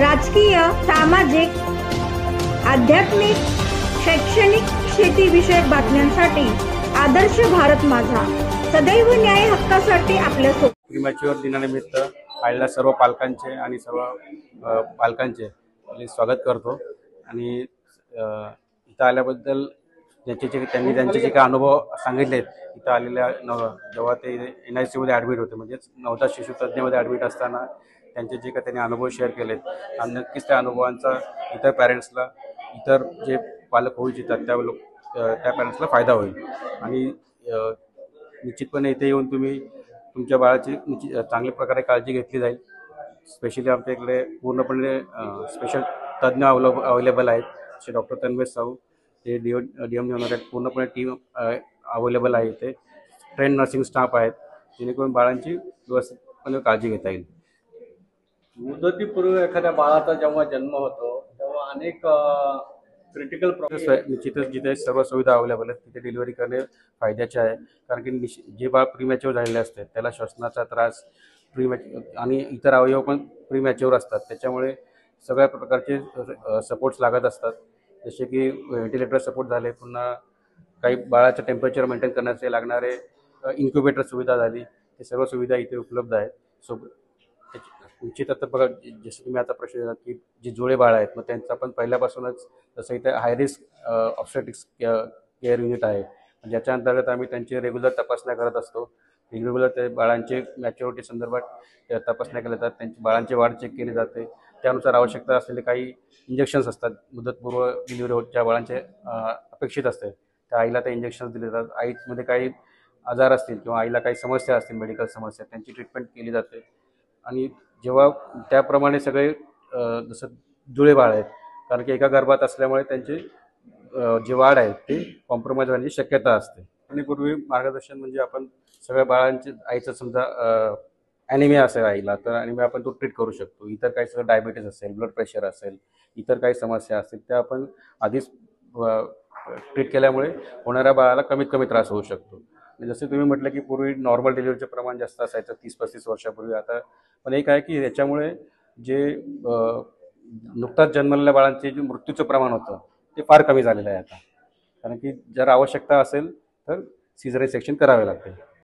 राजकीय, सामाजिक, आध्यात्मिक, शैक्षणिक, शेतीविषयक बातम्यांसाठी आदर्श भारत माझा सदैव न्याय हक्कासाठी आपल्यासोबत. प्रीमॅच्युअर दिनानिमित्त आलेल्या सर्व पालकांचे आणि सर्व पालकांचे स्वागत करतो आणि इथं आल्याबद्दल त्यांनी त्यांचे जे काही अनुभव सांगितलेत इथं आलेल्या जेव्हा ते NICUमध्ये ॲडमिट होते म्हणजेच नवजात शिशु तज्ञमध्ये ॲडमिट असताना त्यांचे जे काही त्यांनी अनुभव शेअर केलेत आणि नक्कीच त्या अनुभवांचा इतर पॅरेंट्सला इतर जे पालक होऊ इच्छितात त्या पॅरेंट्सला फायदा होईल आणि निश्चितपणे इथे येऊन तुम्ही तुमच्या बाळाची चांगल्या प्रकारे काळजी घेतली जाईल. स्पेशली आमच्या इकडे पूर्णपणे स्पेशल तज्ज्ञ अवेलेबल आहेत. जसे डॉक्टर तन्मय साहू ते DM होणार आहेत. पूर्णपणे टीम अवेलेबल आहे इथे. ट्रेन नर्सिंग स्टाफ आहेत जेणेकरून बाळांची व्यवस्थितपणे काळजी घेता येईल. मुदतीपूर्वी एखाद्या बाळाचा जेव्हा जन्म होतो तेव्हा अनेक क्रिटिकल प्रोसेस निश्चितच जिथे सर्व सुविधा अवेलेबल आहेत तिथे डिलिव्हरी करणे फायद्याचे आहे. कारण की जे बाळ प्रीमॅच्युअर झालेले असते त्याला श्वसनाचा त्रास आणि इतर अवयव पण प्रीमॅच्युअर असतात. त्याच्यामुळे सगळ्या प्रकारचे सपोर्ट्स लागत असतात. जसे की व्हेंटिलेटर सपोर्ट झाले, पुन्हा काही बाळाचं टेम्परेचर मेंटेन करण्याचे लागणारे इन्क्युबेटर सुविधा झाली. हे सर्व सुविधा इथे उपलब्ध आहेत. निश्चित आता बघा जसं तुम्ही आता प्रश्न दिला की जे जुळे बाळ आहेत मग त्यांचं आपण पहिल्यापासूनच जसं इथे high risk obstetrics care unit आहे ज्याच्या अंतर्गत आम्ही त्यांची रेग्युलर तपासण्या करत असतो. रेग्युलर ते बाळांचे मॅच्युरिटी संदर्भात तपासण्या केल्या जातात. त्यांची बाळांची वाढ चेक केली जाते. त्यानुसार आवश्यकता असलेले काही इंजेक्शन्स असतात. मुदतपूर्व डिलिव्हरी होत ज्या बाळांचे अपेक्षित असते त्या आईला ते इंजेक्शन्स दिले जातात. आईमध्ये काही आजार असतील किंवा आईला काही समस्या असतील मेडिकल समस्या त्यांची ट्रीटमेंट केली जाते. आणि जेव्हा त्याप्रमाणे सगळे जसं जुळे बाळ आहेत कारण की एका गर्भात असल्यामुळे त्यांचे जे वाढ आहे ते कॉम्प्रोमाइज होण्याची शक्यता असते. आणि पूर्वी मार्गदर्शन म्हणजे आपण सगळ्या बाळांचे आईचं समजा ॲनिमिया असेल आईला तर ॲनिमिया आपण तो ट्रीट करू शकतो. इतर काही सगळं डायबिटीज असेल, ब्लड प्रेशर असेल, इतर काही समस्या असतील त्या आपण आधीच ट्रीट केल्यामुळे होणाऱ्या बाळाला कमीत कमी त्रास होऊ शकतो. जसे तुम्ही म्हटलं की पूर्वी नॉर्मल डिलिव्हरीचं प्रमाण जास्त असायचं 30-35 वर्षापूर्वी. आता पण एक आहे की याच्यामुळे जे नुकताच जन्मलेल्या बाळांचे जे मृत्यूचं प्रमाण होतं ते फार कमी झालेलं आहे आता. कारण की जर आवश्यकता असेल तर सिझेरियन सेक्शन करावे लागते.